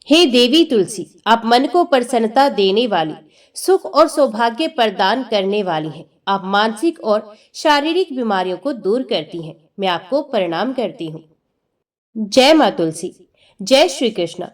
हे देवी तुलसी, आप मन को प्रसन्नता देने वाली, सुख और सौभाग्य प्रदान करने वाली हैं। आप मानसिक और शारीरिक बीमारियों को दूर करती हैं। मैं आपको प्रणाम करती हूँ। जय माँ तुलसी। जय श्री कृष्ण।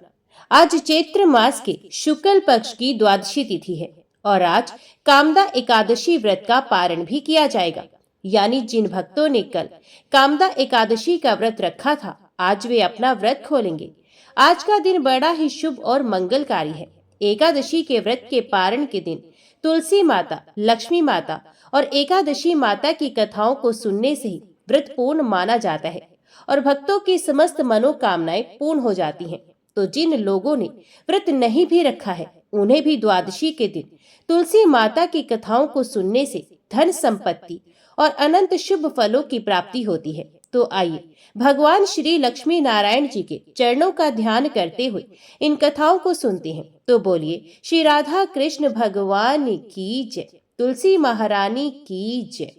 आज चैत्र मास के शुक्ल पक्ष की द्वादशी तिथि है और आज कामदा एकादशी व्रत का पारण भी किया जाएगा। यानी जिन भक्तों ने कल कामदा एकादशी का व्रत रखा था, आज वे अपना व्रत खोलेंगे। आज का दिन बड़ा ही शुभ और मंगलकारी है। एकादशी के व्रत के पारण के दिन तुलसी माता, लक्ष्मी माता और एकादशी माता की कथाओं को सुनने से ही व्रत पूर्ण माना जाता है और भक्तों की समस्त मनोकामनाएं पूर्ण हो जाती हैं। तो जिन लोगों ने व्रत नहीं भी रखा है, उन्हें भी द्वादशी के दिन तुलसी माता की कथाओं को सुनने से धन संपत्ति और अनंत शुभ फलों की प्राप्ति होती है। तो आइए भगवान श्री लक्ष्मी नारायण जी के चरणों का ध्यान करते हुए इन कथाओं को सुनते हैं। तो बोलिए श्री राधा कृष्ण भगवान की जय, तुलसी महारानी की जय।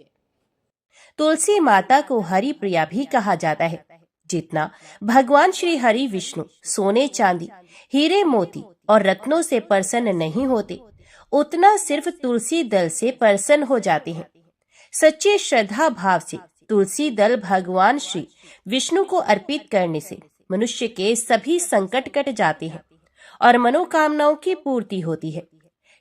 तुलसी माता को हरि प्रिया भी कहा जाता है। जितना भगवान श्री हरि विष्णु सोने चांदी, हीरे मोती और रत्नों से प्रसन्न नहीं होते, उतना सिर्फ तुलसी दल से प्रसन्न हो जाते हैं। सच्चे श्रद्धा भाव से तुलसी दल भगवान श्री विष्णु को अर्पित करने से मनुष्य के सभी संकट कट जाते हैं और मनोकामनाओं की पूर्ति होती है।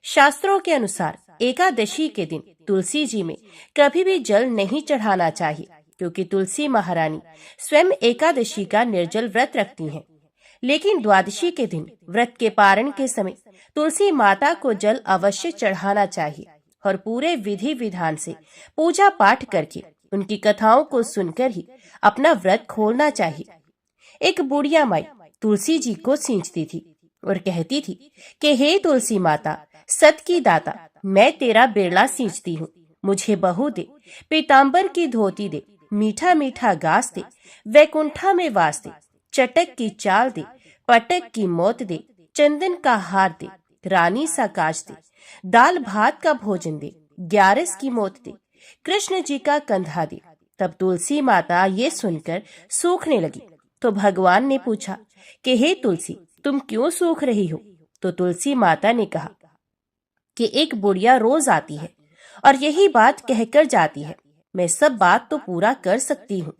शास्त्रों के अनुसार एकादशी के दिन तुलसी जी में कभी भी जल नहीं चढ़ाना चाहिए, क्योंकि तुलसी महारानी स्वयं एकादशी का निर्जल व्रत रखती हैं। लेकिन द्वादशी के दिन व्रत के पारण के समय तुलसी माता को जल अवश्य चढ़ाना चाहिए और पूरे विधि विधान से पूजा पाठ करके उनकी कथाओं को सुनकर ही अपना व्रत खोलना चाहिए। एक बुढ़िया माई तुलसी जी को सींचती थी और कहती थी कि हे तुलसी माता, सत की दाता, मैं तेरा बिरला सींचती हूँ, मुझे बहू दे, पीताम्बर की धोती दे, मीठा मीठा घास दे, वैकुंठा में वास दे, चटक की चाल दे, पटक की मौत दे, चंदन का हार दे, रानी सा काज दे, दाल भात का भोजन दे, ग्यारस की मौत दे, कृष्ण जी का कंधा दे। तब तुलसी माता ये सुनकर सूखने लगी। तो भगवान ने पूछा कि हे तुलसी, तुम क्यों सूख रही हो? तो तुलसी माता ने कहा कि एक बुढ़िया रोज आती है और यही बात कहकर जाती है। मैं सब बात तो पूरा कर सकती हूँ,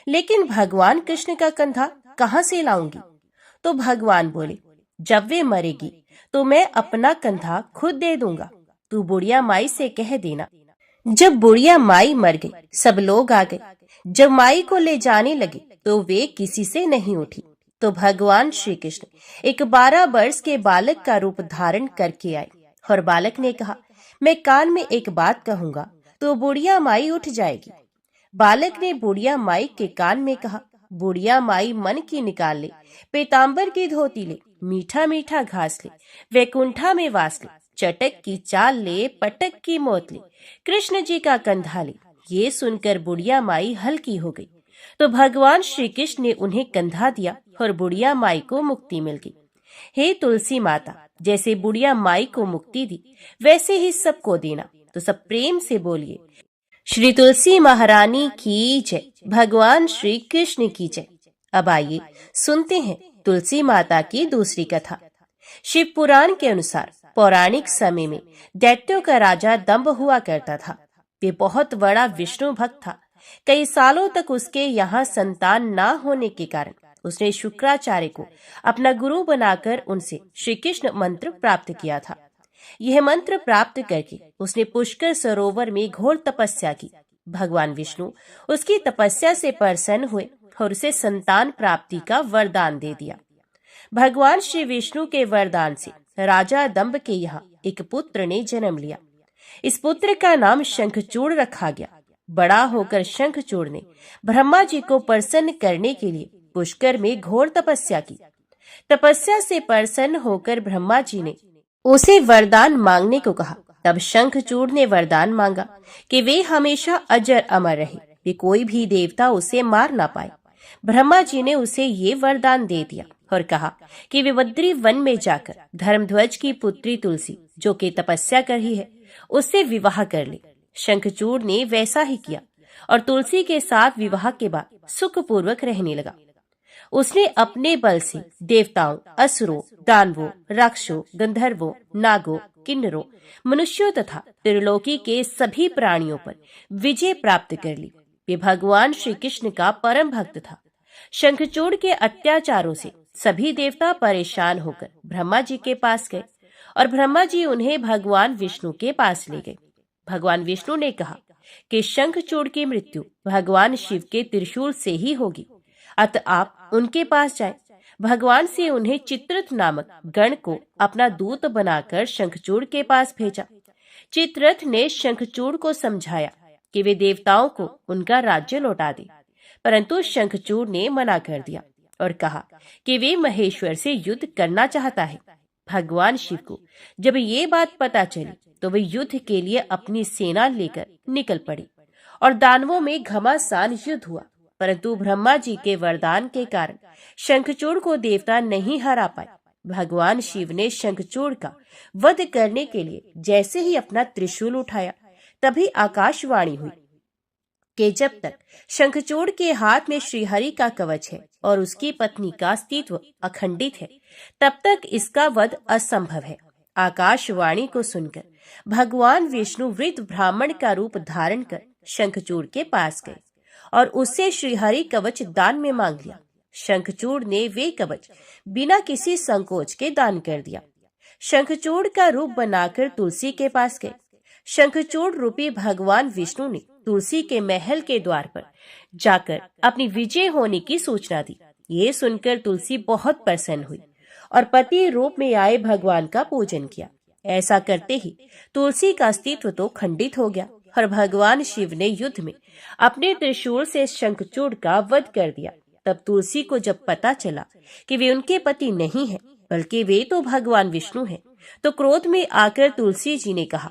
लेकिन भगवान कृष्ण का कंधा कहाँ से लाऊंगी? तो भगवान बोले, जब वे मरेगी तो मैं अपना कंधा खुद दे दूंगा। तू बुढ़िया माई से कह देना। जब बुढ़िया माई मर गई, सब लोग आ गए। जब माई को ले जाने लगे तो वे किसी से नहीं उठी। तो भगवान श्री कृष्ण एक 12 वर्ष के बालक का रूप धारण करके आए और बालक ने कहा, मैं कान में एक बात कहूंगा तो बुढ़िया माई उठ जाएगी। बालक ने बुढ़िया माई के कान में कहा। बुढ़िया माई मन की निकाल ले, पीताम्बर की धोती ले, मीठा मीठा घास ले, वैकुंठा में वास ले, चटक की चाल ले, पटक की मौत ले, कृष्ण जी का कंधा ले। ये सुनकर बुढ़िया माई हल्की हो गई। तो भगवान श्री कृष्ण ने उन्हें कंधा दिया और बुढ़िया माई को मुक्ति मिल गई। हे तुलसी माता, जैसे बुढ़िया माई को मुक्ति दी, वैसे ही सबको देना। तो सब प्रेम से बोलिए, श्री तुलसी महारानी की जय, भगवान श्री कृष्ण की जय। अब आइए सुनते हैं तुलसी माता की दूसरी कथा। शिव पुराण के अनुसार पौराणिक समय में दैत्यों का राजा दंभ हुआ करता था। वे बहुत बड़ा विष्णु भक्त था। कई सालों तक उसके यहाँ संतान ना होने के कारण उसने शुक्राचार्य को अपना गुरु बनाकर उनसे श्री कृष्ण मंत्र प्राप्त किया था। यह मंत्र प्राप्त करके उसने पुष्कर सरोवर में घोर तपस्या की। भगवान विष्णु उसकी तपस्या से प्रसन्न हुए और उसे संतान प्राप्ति का वरदान दे दिया। भगवान श्री विष्णु के वरदान से राजा दंभ के यहाँ एक पुत्र ने जन्म लिया। इस पुत्र का नाम शंखचूड़ रखा गया। बड़ा होकर शंखचूड़ ने ब्रह्मा जी को प्रसन्न करने के लिए पुष्कर में घोर तपस्या की। तपस्या से प्रसन्न होकर ब्रह्मा जी ने उसे वरदान मांगने को कहा। तब शंखचूड़ ने वरदान मांगा कि वे हमेशा अजर अमर रहे, वे कोई भी देवता उसे मार ना पाए। ब्रह्मा जी ने उसे ये वरदान दे दिया और कहा कि वे बद्री वन में जाकर धर्मध्वज की पुत्री तुलसी, जो कि तपस्या कर रही है, उससे विवाह कर ले। शंखचूड़ ने वैसा ही किया और तुलसी के साथ विवाह के बाद सुखपूर्वक रहने लगा। उसने अपने बल से देवताओं, असुरों, दानवों, राक्षसों, गंधर्वों, नागों, किन्नरों, मनुष्यों तथा त्रिलोकी के सभी प्राणियों पर विजय प्राप्त कर ली। वे भगवान श्री कृष्ण का परम भक्त था। शंखचूड़ के अत्याचारों से सभी देवता परेशान होकर ब्रह्मा जी के पास गए और ब्रह्मा जी उन्हें भगवान विष्णु के पास ले गए। भगवान विष्णु ने कहा कि शंखचूड़ की मृत्यु भगवान शिव के त्रिशूल से ही होगी, अतः आप उनके पास जाएं। भगवान से उन्हें चित्ररथ नामक गण को अपना दूत बनाकर शंखचूड़ के पास भेजा। चित्ररथ ने शंखचूड़ को समझाया कि वे देवताओं को उनका राज्य लौटा दे, परंतु शंखचूड़ ने मना कर दिया और कहा कि वे महेश्वर से युद्ध करना चाहता है। भगवान शिव को जब ये बात पता चली तो वे युद्ध के लिए अपनी सेना लेकर निकल पड़े और दानवों में घमासान युद्ध हुआ, परंतु ब्रह्मा जी के वरदान के कारण शंखचूड़ को देवता नहीं हरा पाए। भगवान शिव ने शंखचूड़ का वध करने के लिए जैसे ही अपना त्रिशूल उठाया, तभी आकाशवाणी हुई कि जब तक शंखचूड़ के हाथ में श्रीहरि का कवच है और उसकी पत्नी का अस्तित्व अखंडित है, तब तक इसका वध असंभव है। आकाशवाणी को सुनकर भगवान विष्णु वृद्ध ब्राह्मण का रूप धारण कर शंखचूड़ के पास गए और उससे श्रीहरि कवच दान में मांग लिया। शंखचूड़ ने वे कवच बिना किसी संकोच के दान कर दिया। शंखचूड़ का रूप बनाकर तुलसी के पास गए। शंखचूड़ रूपी भगवान विष्णु ने तुलसी के महल के द्वार पर जाकर अपनी विजय होने की सूचना दी। ये सुनकर तुलसी बहुत प्रसन्न हुई और पति रूप में आए भगवान का पूजन किया। ऐसा करते ही तुलसी का अस्तित्व तो खंडित हो गया और भगवान शिव ने युद्ध में अपने त्रिशूल से शंखचूड़ का वध कर दिया। तब तुलसी को जब पता चला कि वे उनके पति नहीं हैं, बल्कि वे तो भगवान विष्णु हैं, तो क्रोध में आकर तुलसी जी ने कहा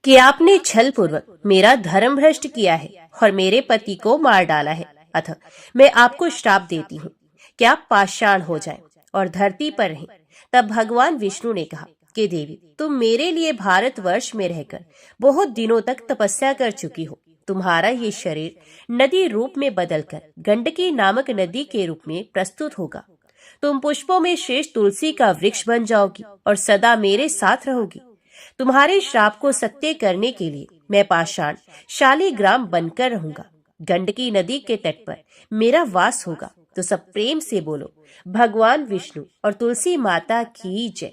कि आपने छल पूर्वक मेरा धर्म भ्रष्ट किया है और मेरे पति को मार डाला है, अतः मैं आपको श्राप देती हूँ कि आप पाषाण हो जाएं और धरती पर रहें। तब भगवान विष्णु ने कहा कि देवी, तुम मेरे लिए भारतवर्ष में रहकर बहुत दिनों तक तपस्या कर चुकी हो। तुम्हारा ये शरीर नदी रूप में बदलकर गंडकी नामक नदी के रूप में प्रस्तुत होगा। तुम पुष्पों में श्रेष्ठ तुलसी का वृक्ष बन जाओगी और सदा मेरे साथ रहोगी। तुम्हारे श्राप को सत्य करने के लिए मैं पाषाण शालिग्राम बनकर रहूंगा। गंडकी नदी के तट पर मेरा वास होगा। तो सब प्रेम से बोलो, भगवान विष्णु और तुलसी माता की जय।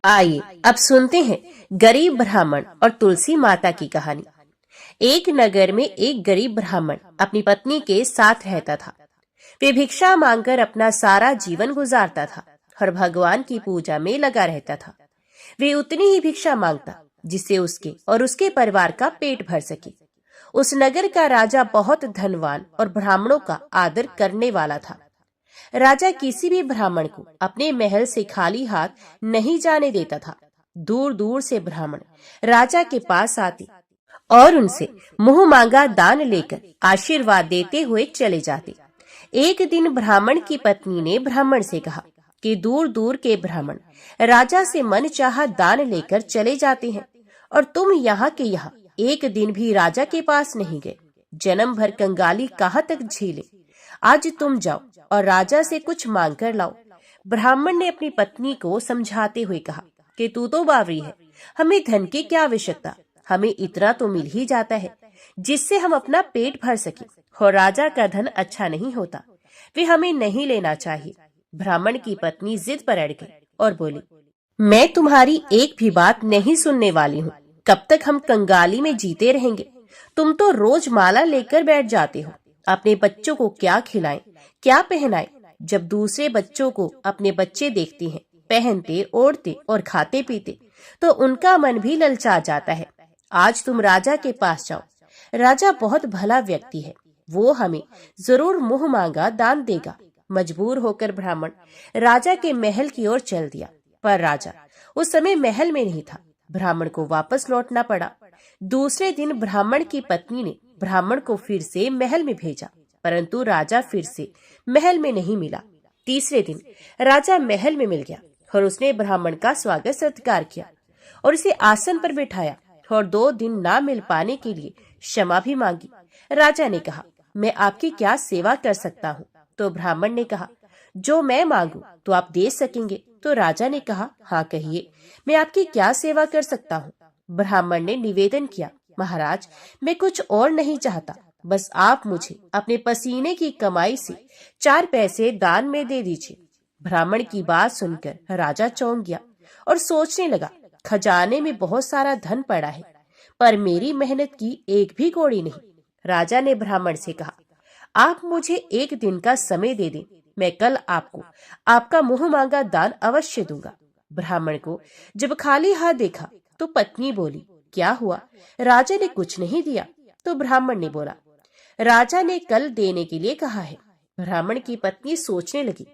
आइए अब सुनते हैं गरीब ब्राह्मण और तुलसी माता की कहानी। एक नगर में एक गरीब ब्राह्मण अपनी पत्नी के साथ रहता था। वे भिक्षा मांगकर अपना सारा जीवन गुजारता था और भगवान की पूजा में लगा रहता था। वे उतनी ही भिक्षा मांगता जिससे उसके और उसके परिवार का पेट भर सके। उस नगर का राजा बहुत धनवान और ब्राह्मणों का आदर करने वाला था। राजा किसी भी ब्राह्मण को अपने महल से खाली हाथ नहीं जाने देता था। दूर दूर से ब्राह्मण राजा के पास आते और उनसे मुंह मांगा दान लेकर आशीर्वाद देते हुए चले जाते। एक दिन ब्राह्मण की पत्नी ने ब्राह्मण से कहा कि दूर दूर के ब्राह्मण राजा से मन चाहा दान लेकर चले जाते हैं और तुम यहाँ के यहाँ एक दिन भी राजा के पास नहीं गए। जन्म भर कंगाली कहाँ तक झेले। आज तुम जाओ और राजा से कुछ मांग कर लाओ। ब्राह्मण ने अपनी पत्नी को समझाते हुए कहा कि तू तो बावरी है, हमें धन की क्या आवश्यकता, हमें इतना तो मिल ही जाता है जिससे हम अपना पेट भर सके और राजा का धन अच्छा नहीं होता, वे हमें नहीं लेना चाहिए। ब्राह्मण की पत्नी जिद पर अड़ गई और बोली, मैं तुम्हारी एक भी बात नहीं सुनने वाली हूँ। कब तक हम कंगाली में जीते रहेंगे? तुम तो रोज माला लेकर बैठ जाते हो। अपने बच्चों को क्या खिलाएं, क्या पहनाएं? जब दूसरे बच्चों को अपने बच्चे देखते हैं पहनते, ओढ़ते और खाते पीते, तो उनका मन भी ललचा जाता है। आज तुम राजा के पास जाओ। राजा बहुत भला व्यक्ति है, वो हमें जरूर मुंह मांगा दान देगा। मजबूर होकर ब्राह्मण राजा के महल की ओर चल दिया, पर राजा उस समय महल में नहीं था। ब्राह्मण को वापस लौटना पड़ा। दूसरे दिन ब्राह्मण की पत्नी ने ब्राह्मण को फिर से महल में भेजा, परंतु राजा फिर से महल में नहीं मिला। तीसरे दिन राजा महल में मिल गया और उसने ब्राह्मण का स्वागत सत्कार किया और उसे आसन पर बिठाया और 2 दिन ना मिल पाने के लिए क्षमा भी मांगी। राजा ने कहा, मैं आपकी क्या सेवा कर सकता हूँ? तो ब्राह्मण ने कहा, जो मैं मांगू तो आप दे सकेंगे। तो राजा ने कहा, हाँ कहिए, मैं आपकी क्या सेवा कर सकता हूँ। ब्राह्मण ने निवेदन किया, महाराज मैं कुछ और नहीं चाहता, बस आप मुझे अपने पसीने की कमाई से 4 पैसे दान में दे दीजिए। ब्राह्मण की बात सुनकर राजा चौंक गया और सोचने लगा, खजाने में बहुत सारा धन पड़ा है, पर मेरी मेहनत की एक भी कौड़ी नहीं। राजा ने ब्राह्मण से कहा, आप मुझे 1 दिन का समय दे दें, मैं कल आपको आपका मुंह मांगा दान अवश्य दूंगा। ब्राह्मण को जब खाली हाथ देखा तो पत्नी बोली, क्या हुआ, राजा ने कुछ नहीं दिया। तो ब्राह्मण ने बोला, राजा ने कल देने के लिए कहा है। ब्राह्मण की पत्नी सोचने लगी,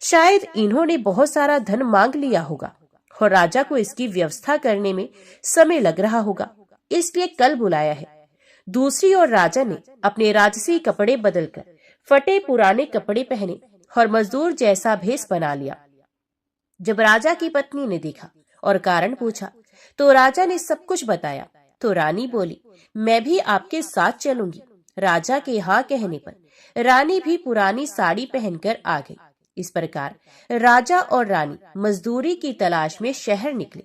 शायद इन्होंने बहुत सारा धन मांग लिया होगा और राजा को इसकी व्यवस्था करने में समय लग रहा होगा, इसलिए कल बुलाया है। दूसरी ओर राजा ने अपने राजसी कपड़े बदलकर फटे पुराने कपड़े पहने और मजदूर जैसा भेष बना लिया। जब राजा की पत्नी ने देखा और कारण पूछा तो राजा ने सब कुछ बताया। तो रानी बोली, मैं भी आपके साथ चलूंगी। राजा के हाँ कहने पर रानी भी पुरानी साड़ी पहनकर आ गई। इस प्रकार राजा और रानी मजदूरी की तलाश में शहर निकले।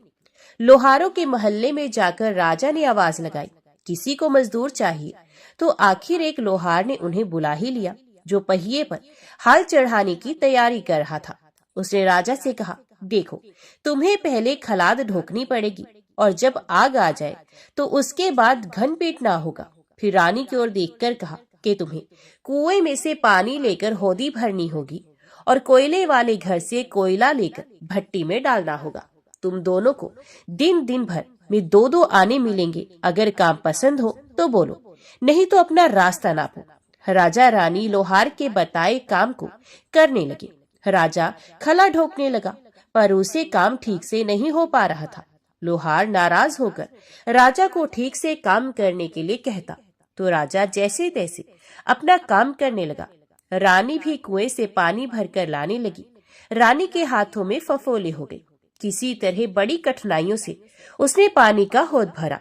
लोहारों के मोहल्ले में जाकर राजा ने आवाज लगाई, किसी को मजदूर चाहिए। तो आखिर एक लोहार ने उन्हें बुला ही लिया, जो पहिए पर हाल चढ़ाने की तैयारी कर रहा था। उसने राजा से कहा, देखो तुम्हें पहले खलाद ढोकनी पड़ेगी और जब आग आ जाए तो उसके बाद घन पीटना होगा। फिर रानी की ओर देखकर कहा कि तुम्हें कुएं में से पानी लेकर हौदी भरनी होगी और कोयले वाले घर से कोयला लेकर भट्टी में डालना होगा। तुम दोनों को दिन भर में 2-2 आने मिलेंगे। अगर काम पसंद हो तो बोलो, नहीं तो अपना रास्ता नापो। राजा रानी लोहार के बताए काम को करने लगे। राजा खला ढोकने लगा, पर उसे काम ठीक से नहीं हो पा रहा था। लोहार नाराज होकर राजा को ठीक से काम करने के लिए कहता, तो राजा जैसे तैसे अपना काम करने लगा। रानी भी कुएं से पानी भरकर लाने लगी। रानी के हाथों में फफोले हो गए। किसी तरह बड़ी कठिनाइयों से उसने पानी का हौद भरा।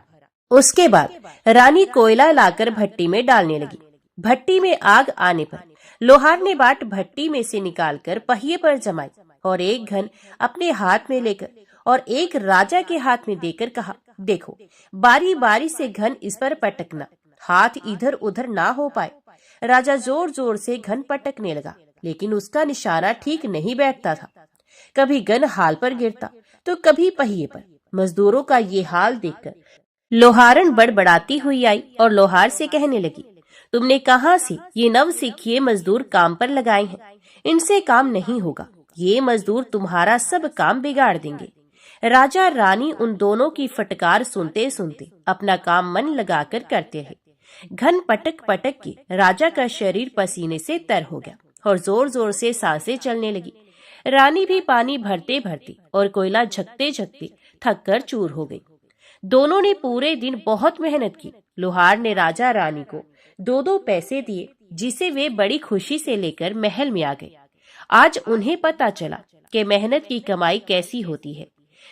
उसके बाद रानी कोयला लाकर भट्टी में डालने लगी। भट्टी में आग आने पर लोहार ने बाट भट्टी में से निकालकर पहिए पर जमाई और एक घन अपने हाथ में लेकर और एक राजा के हाथ में देकर कहा, देखो बारी बारी से घन इस पर पटकना, हाथ इधर उधर ना हो पाए। राजा जोर जोर से घन पटकने लगा, लेकिन उसका निशाना ठीक नहीं बैठता था। कभी घन हाल पर गिरता तो कभी पहिए पर। मजदूरों का ये हाल देखकर लोहारन बड़बड़ाती हुई आई और लोहार से कहने लगी, तुमने कहाँ से ये नव सीखिए मजदूर काम पर लगाए हैं? इनसे काम नहीं होगा, ये मजदूर तुम्हारा सब काम बिगाड़ देंगे। राजा रानी उन दोनों की फटकार सुनते सुनते अपना काम मन लगाकर करते रहे। घन पटक पटक के राजा का शरीर पसीने से तर हो गया और जोर जोर से सांसें चलने लगी। रानी भी पानी भरते भरते और कोयला झकते झकते थक कर चूर हो गई। दोनों ने पूरे दिन बहुत मेहनत की। लोहार ने राजा रानी को 2-2 पैसे दिए, जिसे वे बड़ी खुशी से लेकर महल में आ गए। आज उन्हें पता चला कि मेहनत की कमाई कैसी होती है।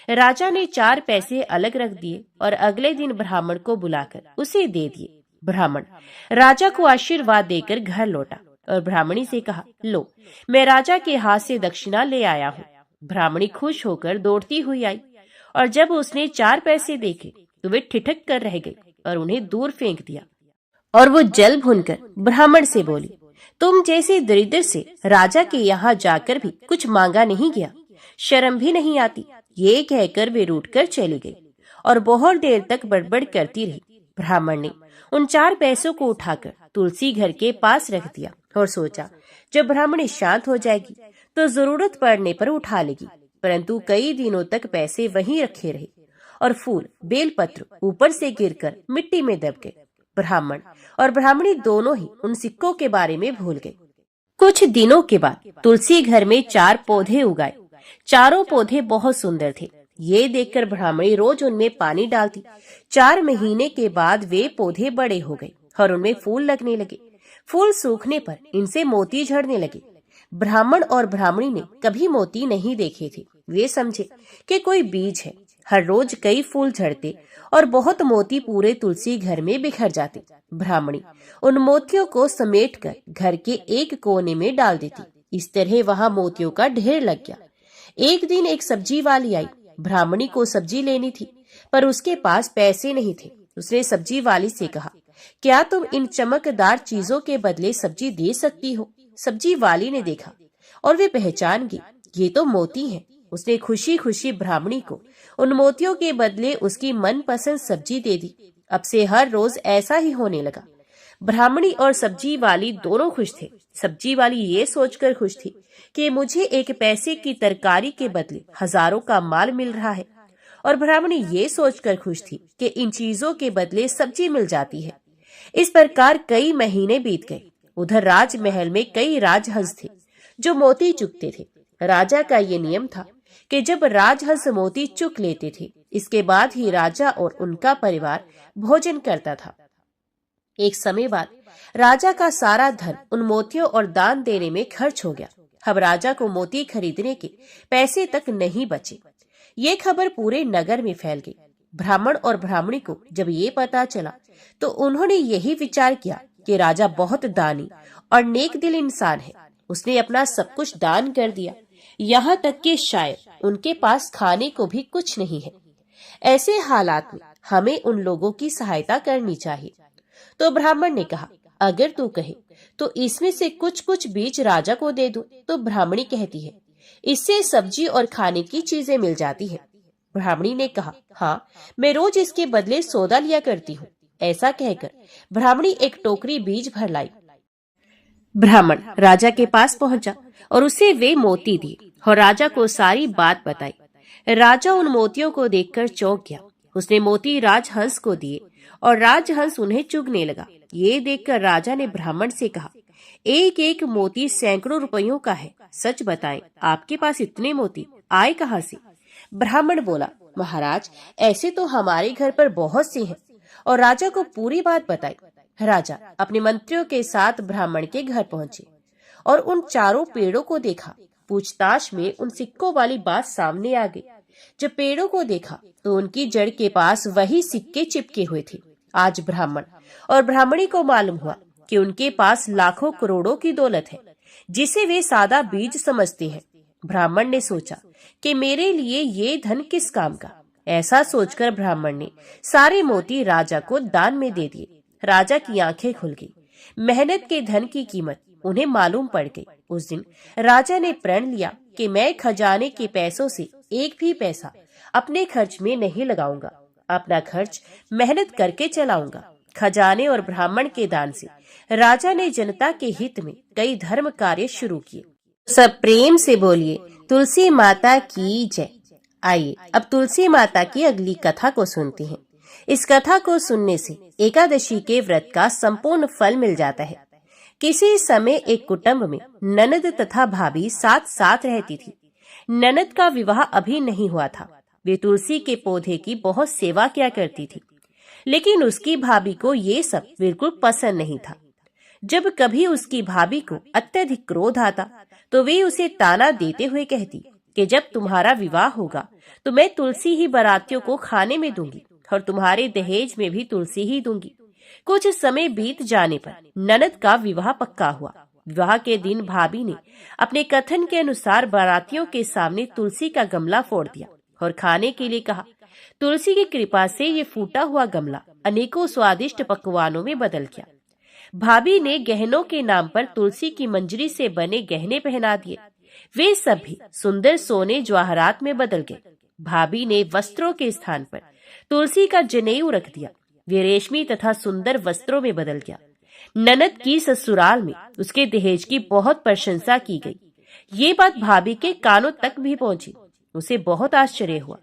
राजा ने 4 पैसे अलग रख दिए और अगले दिन ब्राह्मण को बुलाकर उसे दे दिए। ब्राह्मण राजा को आशीर्वाद देकर घर लौटा और ब्राह्मणी से कहा, लो मैं राजा के हाथ से दक्षिणा ले आया हूँ। ब्राह्मणी खुश होकर दौड़ती हुई आई और जब उसने 4 पैसे देखे तो वे ठिठक कर रह गई और उन्हें दूर फेंक दिया। और वो जल भूनकर ब्राह्मण से बोली, तुम जैसे दरिद्र से राजा के यहाँ जाकर भी कुछ मांगा नहीं गया, शर्म भी नहीं आती। ये कहकर वे रूठकर चली गई और बहुत देर तक बड़बड़ करती रही। ब्राह्मण ने उन 4 पैसों को उठाकर तुलसी घर के पास रख दिया और सोचा, जब ब्राह्मणी शांत हो जाएगी तो जरूरत पड़ने पर उठा लेगी। परंतु कई दिनों तक पैसे वहीं रखे रहे और फूल बेलपत्र ऊपर से गिरकर मिट्टी में दब गए। ब्राह्मण और ब्राह्मणी दोनों ही उन सिक्कों के बारे में भूल गए। कुछ दिनों के बाद तुलसी घर में 4 पौधे उगाए। चारों पौधे बहुत सुंदर थे। ये देखकर ब्राह्मणी रोज उनमें पानी डालती। 4 महीने के बाद वे पौधे बड़े हो गए और उनमें फूल लगने लगे। फूल सूखने पर इनसे मोती झड़ने लगे। ब्राह्मण और ब्राह्मणी ने कभी मोती नहीं देखे थे। वे समझे कि कोई बीज है। हर रोज कई फूल झड़ते और बहुत मोती पूरे तुलसी घर में बिखर जाते। ब्राह्मणी उन मोतियों को समेटकर घर के एक कोने में डाल देती। इस तरह वहां मोतियों का ढेर लग गया। एक दिन एक सब्जी वाली आई। ब्राह्मणी को सब्जी लेनी थी, पर उसके पास पैसे नहीं थे। उसने सब्जी वाली से कहा, क्या तुम इन चमकदार चीजों के बदले सब्जी दे सकती हो? सब्जी वाली ने देखा और वे पहचान गई, ये तो मोती हैं। उसने खुशी खुशी ब्राह्मणी को उन मोतियों के बदले उसकी मनपसंद सब्जी दे दी। अब से हर रोज ऐसा ही होने लगा। ब्राह्मणी और सब्जी वाली दोनों खुश थे। सब्जी वाली ये सोचकर खुश थी कि मुझे एक पैसे की तरकारी के बदले हजारों का माल मिल रहा है, और ब्राह्मणी ये सोचकर खुश थी कि इन चीजों के बदले सब्जी मिल जाती है। इस प्रकार कई महीने बीत गए। उधर राजमहल में कई राजहंस थे जो मोती चुगते थे। राजा का ये नियम था कि जब राजहंस मोती चुग लेते थे, इसके बाद ही राजा और उनका परिवार भोजन करता था। एक समय बाद राजा का सारा धन उन मोतियों और दान देने में खर्च हो गया। अब राजा को मोती खरीदने के पैसे तक नहीं बचे। ये खबर पूरे नगर में फैल गई। ब्राह्मण और ब्राह्मणी को जब ये पता चला तो उन्होंने यही विचार किया कि राजा बहुत दानी और नेक दिल इंसान है। उसने अपना सब कुछ दान कर दिया, यहाँ तक कि शायद उनके पास खाने को भी कुछ नहीं है। ऐसे हालात में हमें उन लोगों की सहायता करनी चाहिए। तो ब्राह्मण ने कहा, अगर तू कहे तो इसमें से कुछ कुछ बीज राजा को दे दूं। तो ब्राह्मणी कहती है, इससे सब्जी और खाने की चीजें मिल जाती है। ब्राह्मणी ने कहा, हाँ, मैं रोज इसके बदले सौदा लिया करती हूँ। ऐसा कहकर ब्राह्मणी एक टोकरी बीज भर लाई। ब्राह्मण राजा के पास पहुंचा और उसे वे मोती दिए और राजा को सारी बात बताई। राजा उन मोतियों को देखकर चौंक गया। उसने मोती राजहंस को दिए और राजहंस उन्हें चुगने लगा। ये देखकर राजा ने ब्राह्मण से कहा, एक एक मोती सैकड़ों रुपयों का है। सच बताएं, आपके पास इतने मोती आए कहाँ से? ब्राह्मण बोला, महाराज, ऐसे तो हमारे घर पर बहुत से हैं। और राजा को पूरी बात बताई। राजा अपने मंत्रियों के साथ ब्राह्मण के घर पहुंचे और उन चारों पेड़ों को देखा। पूछताछ में उन सिक्कों वाली बात सामने आ गई। जब पेड़ों को देखा तो उनकी जड़ के पास वही सिक्के चिपके हुए थे। आज ब्राह्मण और ब्राह्मणी को मालूम हुआ कि उनके पास लाखों करोड़ों की दौलत है, जिसे वे सादा बीज समझते हैं। ब्राह्मण ने सोचा कि मेरे लिए ये धन किस काम का। ऐसा सोचकर ब्राह्मण ने सारे मोती राजा को दान में दे दिए। राजा की आंखें खुल गई। मेहनत के धन की कीमत उन्हें मालूम पड़ गई। उस दिन राजा ने प्रण लिया कि मैं खजाने के पैसों से एक भी पैसा अपने खर्च में नहीं लगाऊंगा। अपना खर्च मेहनत करके चलाऊंगा। खजाने और ब्राह्मण के दान से राजा ने जनता के हित में कई धर्म कार्य शुरू किए। सब प्रेम से बोलिए, तुलसी माता की जय। आइए अब तुलसी माता की अगली कथा को सुनते हैं। इस कथा को सुनने से एकादशी के व्रत का संपूर्ण फल मिल जाता है। किसी समय एक कुटुंब में ननद तथा भाभी साथ साथ रहती थी। ननद का विवाह अभी नहीं हुआ था। वे तुलसी के पौधे की बहुत सेवा किया करती थी, लेकिन उसकी भाभी को ये सब बिल्कुल पसंद नहीं था। जब कभी उसकी भाभी को अत्यधिक क्रोध आता तो वे उसे ताना देते हुए कहती कि जब तुम्हारा विवाह होगा तो मैं तुलसी ही बारातियों को खाने में दूंगी और तुम्हारे दहेज में भी तुलसी ही दूंगी। कुछ समय बीत जाने पर ननद का विवाह पक्का हुआ। विवाह के दिन भाभी ने अपने कथन के अनुसार बारातियों के सामने तुलसी का गमला फोड़ दिया और खाने के लिए कहा। तुलसी की कृपा से ये फूटा हुआ गमला अनेकों स्वादिष्ट पकवानों में बदल गया। भाभी ने गहनों के नाम पर तुलसी की मंजरी से बने गहने पहना दिए। वे सभी सुंदर सोने जवाहरात में बदल गए। भाभी ने वस्त्रों के स्थान पर तुलसी का जनेऊ रख दिया। वे रेशमी तथा सुंदर वस्त्रों में बदल गया। ननद की ससुराल में उसके दहेज की बहुत प्रशंसा की गई। ये बात भाभी के कानों तक भी पहुंची। उसे बहुत आश्चर्य हुआ।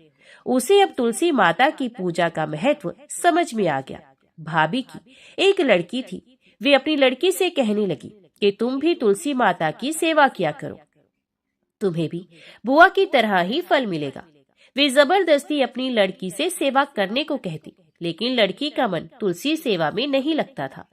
उसे अब तुलसी माता की पूजा का महत्व समझ में आ गया। भाभी की एक लड़की थी। वे अपनी लड़की से कहने लगी कि तुम भी तुलसी माता की सेवा किया करो, तुम्हें भी बुआ की तरह ही फल मिलेगा। वे जबरदस्ती अपनी लड़की से सेवा करने को कहती, लेकिन लड़की का मन तुलसी सेवा में नहीं लगता था।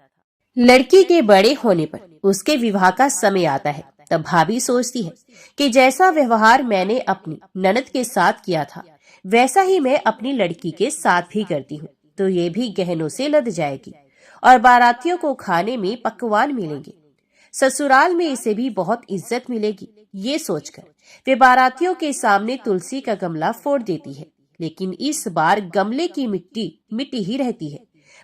लड़की के बड़े होने पर उसके विवाह का समय आता है। तब भाभी सोचती है कि जैसा व्यवहार मैंने अपनी ननद के साथ किया था वैसा ही मैं अपनी लड़की के साथ भी करती हूँ, तो ये भी गहनों से लद जाएगी और बारातियों को खाने में पकवान मिलेंगे। ससुराल में इसे भी बहुत इज्जत मिलेगी, ये सोचकर वे बारातियों के सामने तुलसी का गमला फोड़ देती है। लेकिन इस बार गमले की मिट्टी मिट्टी ही रहती है।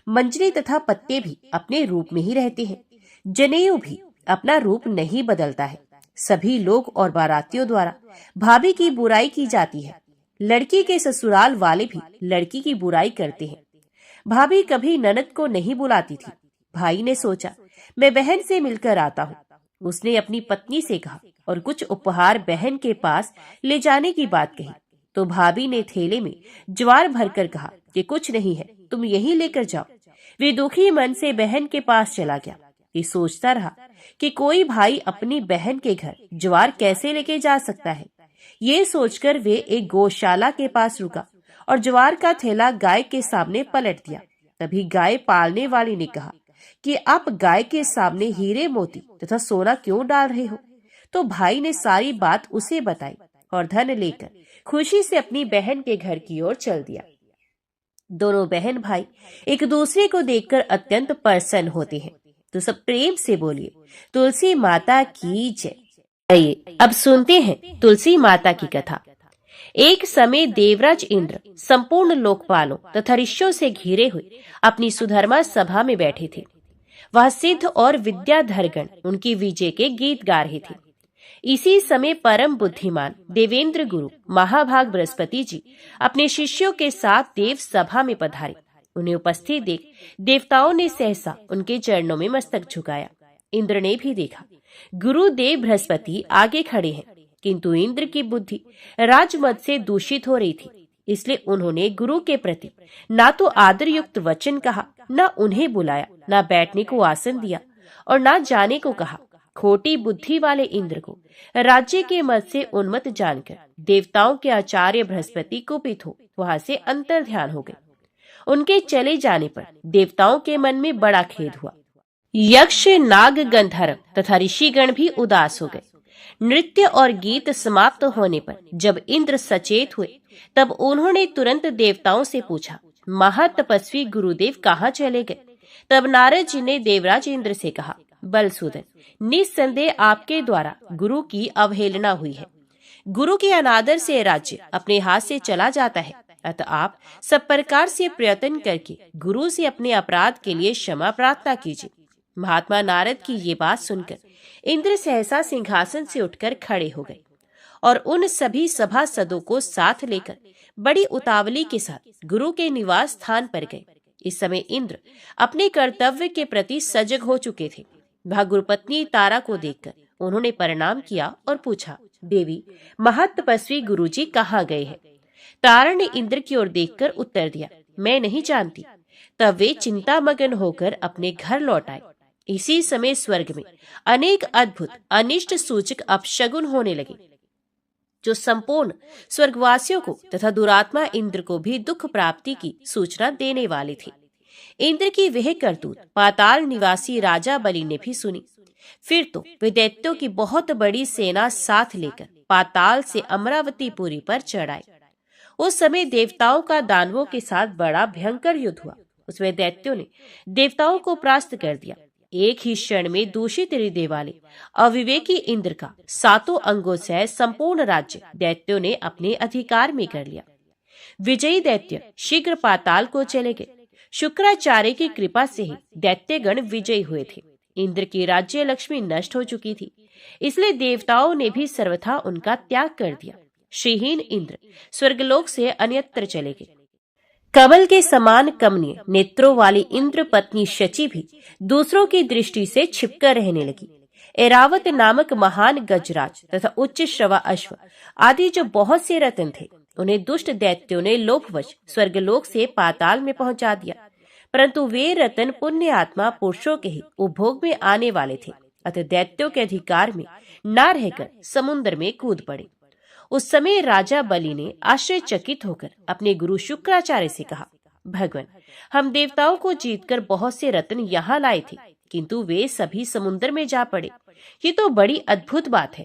मंजरी तथा पत्ते भी अपने रूप में ही रहते हैं। जनेऊ भी अपना रूप नहीं बदलता है। सभी लोग और बारातियों द्वारा भाभी की बुराई की जाती है। लड़की के ससुराल वाले भी लड़की की बुराई करते हैं। भाभी कभी ननद को नहीं बुलाती थी। भाई ने सोचा मैं बहन से मिलकर आता हूँ। उसने अपनी पत्नी से कहा और कुछ उपहार बहन के पास ले जाने की बात कही। तो भाभी ने थैले में ज्वार भरकर कहा कि कुछ नहीं है, तुम यही लेकर जाओ। वे दुखी मन से बहन के पास चला गया। ये सोचता रहा कि कोई भाई अपनी बहन के घर ज्वार कैसे लेके जा सकता है। ये सोचकर वे एक गौशाला के पास रुका और ज्वार का थैला गाय के सामने पलट दिया। तभी गाय पालने वाली ने कहा कि आप गाय के सामने हीरे मोती तथा सोना क्यों डाल रहे हो। तो भाई ने सारी बात उसे बताई और धन लेकर खुशी से अपनी बहन के घर की ओर चल दिया। दोनों बहन भाई एक दूसरे को देखकर अत्यंत प्रसन्न होते हैं। तो सब प्रेम से बोलिए तुलसी माता की जय। आइए अब सुनते हैं तुलसी माता की कथा। एक समय देवराज इंद्र संपूर्ण लोकपालों तथा ऋषियों से घिरे हुए अपनी सुधर्मा सभा में बैठे थे। वह सिद्ध और विद्याधरगण उनकी विजय के गीत गा रहे थे। इसी समय परम बुद्धिमान देवेंद्र गुरु महाभाग बृहस्पति जी अपने शिष्यों के साथ देव सभा में पधारे। उन्हें उपस्थित देख देवताओं ने सहसा उनके चरणों में मस्तक झुकाया। इंद्र ने भी देखा गुरुदेव बृहस्पति आगे खड़े हैं, किंतु इंद्र की बुद्धि राजमद से दूषित हो रही थी। इसलिए उन्होंने गुरु के प्रति ना तो आदर युक्त वचन कहा, न उन्हें बुलाया, न बैठने को आसन दिया और न जाने को कहा। खोटी बुद्धि वाले इंद्र को राज्य के मद से उन्मत्त जानकर देवताओं के आचार्य बृहस्पति कुपित हो वहां से अंतर ध्यान हो गए। उनके चले जाने पर देवताओं के मन में बड़ा खेद हुआ। यक्ष, नाग, गंधर्व तथा ऋषिगण भी उदास हो गए। नृत्य और गीत समाप्त होने पर जब इंद्र सचेत हुए तब उन्होंने तुरंत देवताओं से पूछा, महातपस्वी गुरुदेव कहाँ चले गए। तब नारद जी ने देवराज इंद्र से कहा, बलसूदन, निस्संदेह आपके द्वारा गुरु की अवहेलना हुई है। गुरु के अनादर से राज्य अपने हाथ से चला जाता है। अतः आप सब प्रकार से प्रयत्न करके गुरु से अपने अपराध के लिए क्षमा प्रार्थना कीजिए। महात्मा नारद की ये बात सुनकर इंद्र सहसा सिंहासन से उठकर खड़े हो गए और उन सभी सभासदों को साथ लेकर बड़ी उतावली के साथ गुरु के निवास स्थान पर गए। इस समय इंद्र अपने कर्तव्य के प्रति सजग हो चुके थे। वह गुरुपत्नी तारा को देखकर उन्होंने प्रणाम किया और पूछा, देवी, महातपस्वी गुरुजी कहाँ गए हैं। तारा ने इंद्र की ओर देखकर उत्तर दिया, मैं नहीं जानती। तब वे चिंतामग्न होकर अपने घर लौट आए। इसी समय स्वर्ग में अनेक अद्भुत अनिष्ट सूचक अपशगुन होने लगे, जो संपूर्ण स्वर्गवासियों को तथा दुरात्मा इंद्र को भी दुख प्राप्ति की सूचना देने वाले थे। इंद्र की वह करतूत पाताल निवासी राजा बलि ने भी सुनी। फिर तो वे दैत्यों की बहुत बड़ी सेना साथ लेकर पाताल से अमरावतीपुरी पर चढ़ आए। उस समय देवताओं का दानवों के साथ बड़ा भयंकर युद्ध हुआ। उसमें दैत्यों ने देवताओं को परास्त कर दिया। एक ही क्षण में दूषित हृदय वाले अविवेकी इंद्र का 7 अंगों से संपूर्ण राज्य दैत्यों ने अपने अधिकार में कर लिया। विजयी दैत्य शीघ्र पाताल को चले गए। शुक्राचार्य की कृपा से ही दैत्यगण विजयी हुए थे। इंद्र की राज्य लक्ष्मी नष्ट हो चुकी थी, इसलिए देवताओं ने भी सर्वथा उनका त्याग कर दिया। श्रीहीन इंद्र स्वर्गलोक से अन्यत्र चले गए। कमल के समान कमनीय नेत्रों वाली इंद्र पत्नी शची भी दूसरों की दृष्टि से छिपकर रहने लगी। एरावत नामक महान गजराज तथा उच्च श्रवा अश्व आदि जो बहुत से रत्न थे, उन्हें दुष्ट दैत्यों ने लोभवश स्वर्गलोक से पाताल में पहुंचा दिया। परंतु वे रत्न पुण्य आत्मा पुरुषों के ही उपभोग में आने वाले थे। अतः दैत्यों के अधिकार में न रहकर समुद्र में कूद पड़े। उस समय राजा बलि ने आश्चर्यचकित होकर अपने गुरु शुक्राचार्य से कहा, भगवान, हम देवताओं को जीतकर बहुत से रत्न यहाँ लाए थे, किंतु वे सभी समुद्र में जा पड़े। ये तो बड़ी अद्भुत बात है।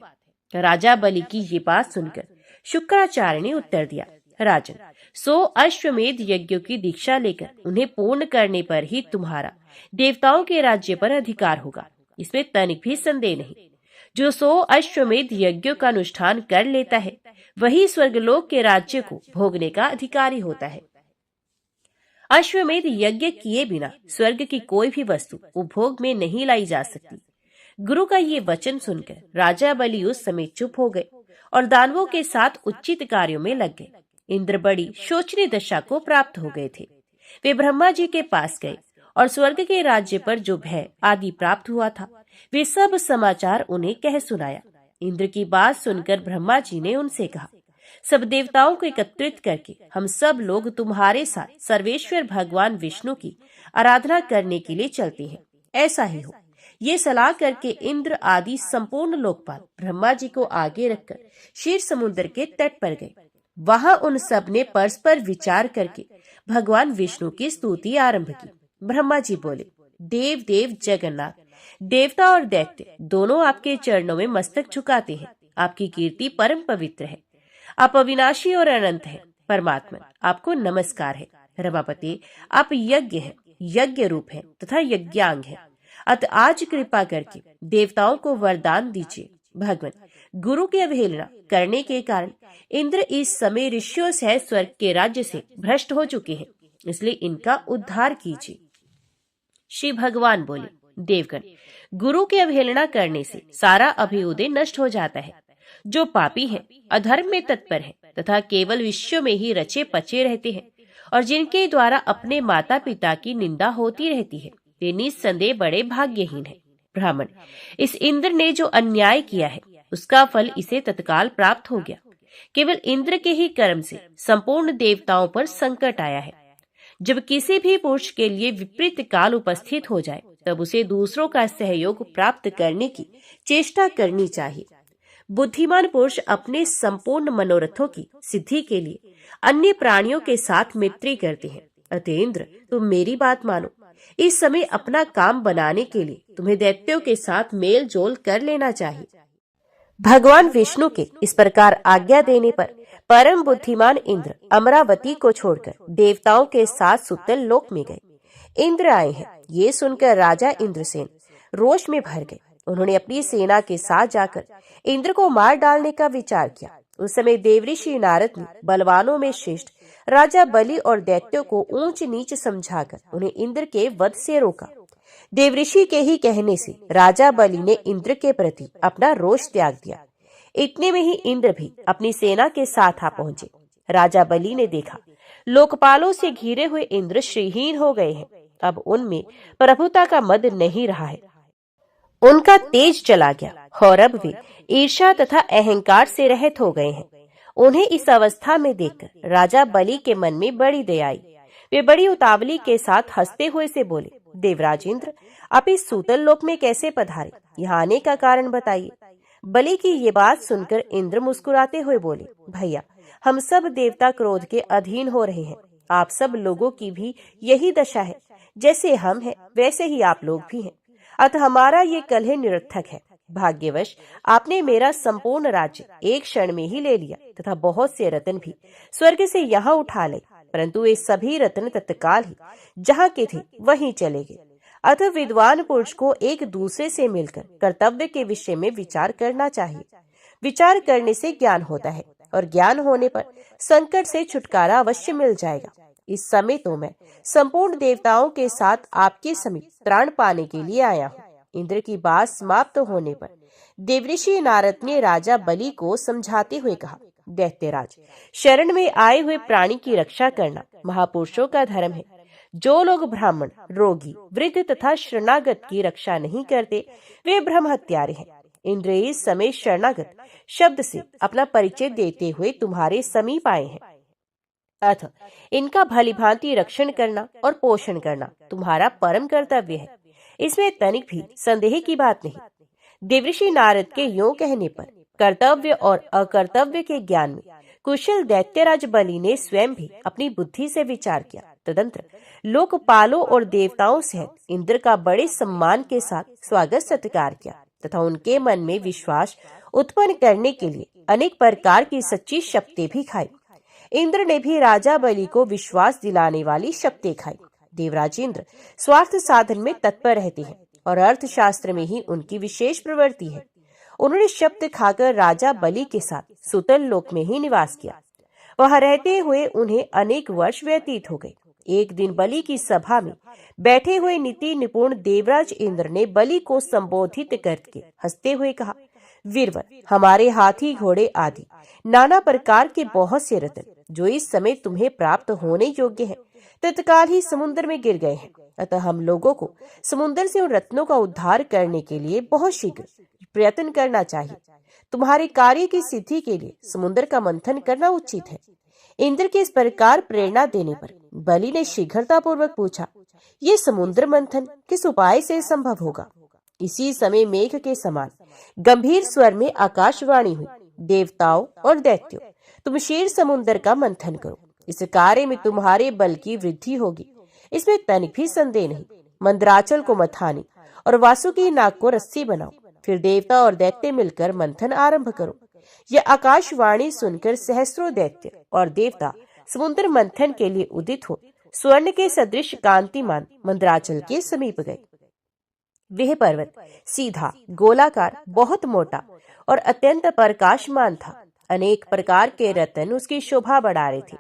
राजा बलि की ये बात सुनकर शुक्राचार्य ने उत्तर दिया, राजन, 100 अश्वमेध यज्ञों की दीक्षा लेकर उन्हें पूर्ण करने पर ही तुम्हारा देवताओं के राज्य पर अधिकार होगा। इसमें तनिक भी संदेह नहीं। जो 100 अश्वमेध यज्ञों का अनुष्ठान कर लेता है वही स्वर्गलोक के राज्य को भोगने का अधिकारी होता है। अश्वमेध यज्ञ किए बिना स्वर्ग की कोई भी वस्तु उपभोग में नहीं लाई जा सकती। गुरु का ये वचन सुनकर राजा बलि उस समय चुप हो गए और दानवों के साथ उचित कार्यों में लग गए। इंद्र बड़ी शोचनीय दशा को प्राप्त हो गए थे। वे ब्रह्मा जी के पास गए और स्वर्ग के राज्य पर जो भय आदि प्राप्त हुआ था वे सब समाचार उन्हें कह सुनाया। इंद्र की बात सुनकर ब्रह्मा जी ने उनसे कहा, सब देवताओं को एकत्रित करके हम सब लोग तुम्हारे साथ सर्वेश्वर भगवान विष्णु की आराधना करने के लिए चलते हैं। ऐसा ही हो। ये सलाह करके इंद्र आदि संपूर्ण लोकपाल ब्रह्मा जी को आगे रखकर क्षीर समुद्र के तट पर गए। वहां उन सब ने परस्पर विचार करके भगवान विष्णु की स्तुति आरंभ की। ब्रह्मा जी बोले, देव देव जगन्नाथ, देवता और दैत्य दोनों आपके चरणों में मस्तक झुकाते हैं। आपकी कीर्ति परम पवित्र है। आप अविनाशी और अनंत हैं। परमात्मा, आपको नमस्कार है। रमापति, आप यज्ञ हैं, यज्ञ रूप हैं तथा यज्ञांग हैं। अतः आज कृपा करके देवताओं को वरदान दीजिए। भगवान, गुरु की अवहेलना करने के कारण इंद्र इस समय ऋषियों सहित स्वर्ग के राज्य से भ्रष्ट हो चुके हैं, इसलिए इनका उद्धार कीजिए। श्री भगवान बोले, देवगण, गुरु की अवहेलना करने से सारा अभ्युदय नष्ट हो जाता है। जो पापी हैं, अधर्म में तत्पर हैं तथा केवल विषयों में ही रचे पचे रहते हैं और जिनके द्वारा अपने माता पिता की निंदा होती रहती है, वे निस्संदेह बड़े भाग्यहीन हैं। ब्राह्मण, इस इंद्र ने जो अन्याय किया है उसका फल इसे तत्काल प्राप्त हो गया। केवल इंद्र के ही कर्म से संपूर्ण देवताओं पर संकट आया है। जब किसी भी पुरुष के लिए विपरीत काल उपस्थित हो जाए तब उसे दूसरों का सहयोग प्राप्त करने की चेष्टा करनी चाहिए। बुद्धिमान पुरुष अपने संपूर्ण मनोरथों की सिद्धि के लिए अन्य प्राणियों के साथ मैत्री करते हैं। अतः इंद्र, तुम मेरी बात मानो। इस समय अपना काम बनाने के लिए तुम्हें दैत्यों के साथ मेल जोल कर लेना चाहिए। भगवान विष्णु के इस प्रकार आज्ञा देने पर परम बुद्धिमान इंद्र अमरावती को छोड़कर देवताओं के साथ सुतल लोक में गए। इंद्र आए हैं ये सुनकर राजा इंद्रसेन रोष में भर गए। उन्होंने अपनी सेना के साथ जाकर इंद्र को मार डालने का विचार किया। उस समय देवऋषि नारद ने बलवानों में श्रेष्ठ राजा बलि और दैत्यों को ऊंच नीच समझाकर उन्हें इंद्र के वध से रोका। देवऋषि के ही कहने से राजा बलि ने इंद्र के प्रति अपना रोष त्याग दिया। इतने में ही इंद्र भी अपनी सेना के साथ आ पहुंचे। राजा बलि ने देखा लोकपालों से घिरे हुए इंद्र श्रीहीन हो गए हैं। अब उनमें प्रभुता का मद नहीं रहा है, उनका तेज चला गया और अब वे ईर्ष्या तथा अहंकार से रहित हो गए हैं। उन्हें इस अवस्था में देखकर राजा बलि के मन में बड़ी दया आई। वे बड़ी उतावली के साथ हंसते हुए से बोले, देवराज इंद्र, आप इस सूतल लोक में कैसे पधारे? यहाँ आने का कारण बताइए। बलि की ये बात सुनकर इंद्र मुस्कुराते हुए बोले, भैया, हम सब देवता क्रोध के अधीन हो रहे हैं। आप सब लोगों की भी यही दशा है। जैसे हम हैं वैसे ही आप लोग भी हैं। अतः हमारा ये कलह निरर्थक है। भाग्यवश आपने मेरा संपूर्ण राज्य एक क्षण में ही ले लिया तथा बहुत से रत्न भी स्वर्ग से यहाँ उठा ले, परंतु ये सभी रत्न तत्काल ही जहाँ के थे वहीं चले गए। अतः विद्वान पुरुष को एक दूसरे से मिलकर कर्तव्य के विषय में विचार करना चाहिए। विचार करने से ज्ञान होता है और ज्ञान होने पर संकट से छुटकारा अवश्य मिल जाएगा। इस समय तो मैं संपूर्ण देवताओं के साथ आपके समीप त्राण पाने के लिए आया हूँ। इंद्र की बात समाप्त होने पर देवऋषि नारद ने राजा बलि को समझाते हुए कहा, दैत्यराज, शरण में आए हुए प्राणी की रक्षा करना महापुरुषों का धर्म है। जो लोग ब्राह्मण, रोगी, वृद्ध तथा शरणागत की रक्षा नहीं करते वे ब्रह्म हत्यारे हैं। इंद्र इस समय शरणागत शब्द से अपना परिचय देते हुए तुम्हारे समीप आए हैं। अतः इनका भलीभांति रक्षण करना और पोषण करना तुम्हारा परम कर्तव्य है। इसमें तनिक भी संदेह की बात नहीं। देवऋषि नारद के यूं कहने पर कर्तव्य और अकर्तव्य के ज्ञान में कुशल दैत्यराज बलि ने स्वयं भी अपनी बुद्धि से विचार किया। तदंतर लोकपालों और देवताओं सहित इंद्र का बड़े सम्मान के साथ स्वागत सत्कार किया तथा उनके मन में विश्वास उत्पन्न करने के लिए अनेक प्रकार की सच्ची शक्ति भी खाई। इंद्र ने भी राजा बलि को विश्वास दिलाने वाली शक्ति खाई। देवराज इंद्र स्वार्थ साधन में तत्पर रहते हैं और अर्थशास्त्र में ही उनकी विशेष प्रवृत्ति है। उन्होंने शब्द खाकर राजा बलि के साथ सुतल लोक में ही निवास किया। वहां रहते हुए उन्हें अनेक वर्ष व्यतीत हो गए। एक दिन बलि की सभा में बैठे हुए नीति निपुण देवराज इंद्र ने बलि को संबोधित करके हंसते हुए कहा, वीरवर, हमारे हाथी घोड़े आदि नाना प्रकार के बहुत से रत्न जो इस समय तुम्हें प्राप्त होने योग्य है, तत्काल ही समुद्र में गिर गए हैं। अतः हम लोगों को समुद्र से उन रत्नों का उद्धार करने के लिए बहुत शीघ्र प्रयत्न करना चाहिए। तुम्हारे कार्य की सिद्धि के लिए समुद्र का मंथन करना उचित है। इंद्र के इस प्रकार प्रेरणा देने पर बलि ने शीघ्रता पूर्वक पूछा, ये समुद्र मंथन किस उपाय से संभव होगा? इसी समय मेघ के समान गंभीर स्वर में आकाशवाणी हुई, देवताओं और दैत्यों, तुम क्षीर समुद्र का मंथन करो। इस कार्य में तुम्हारे बल की वृद्धि होगी, इसमें तनिक भी संदेह नहीं। मंदराचल को मथानी और वासुकी नाग को रस्सी बनाओ, फिर देवता और दैत्य मिलकर मंथन आरंभ करो। यह आकाशवाणी सुनकर सहस्रों दैत्य और देवता समुद्र मंथन के लिए उदित हो स्वर्ण के सदृश कांतिमान मंदराचल के समीप गए। वह पर्वत सीधा, गोलाकार, बहुत मोटा और अत्यंत प्रकाशमान था। अनेक प्रकार के रत्न उसकी शोभा बढ़ा रहे थे।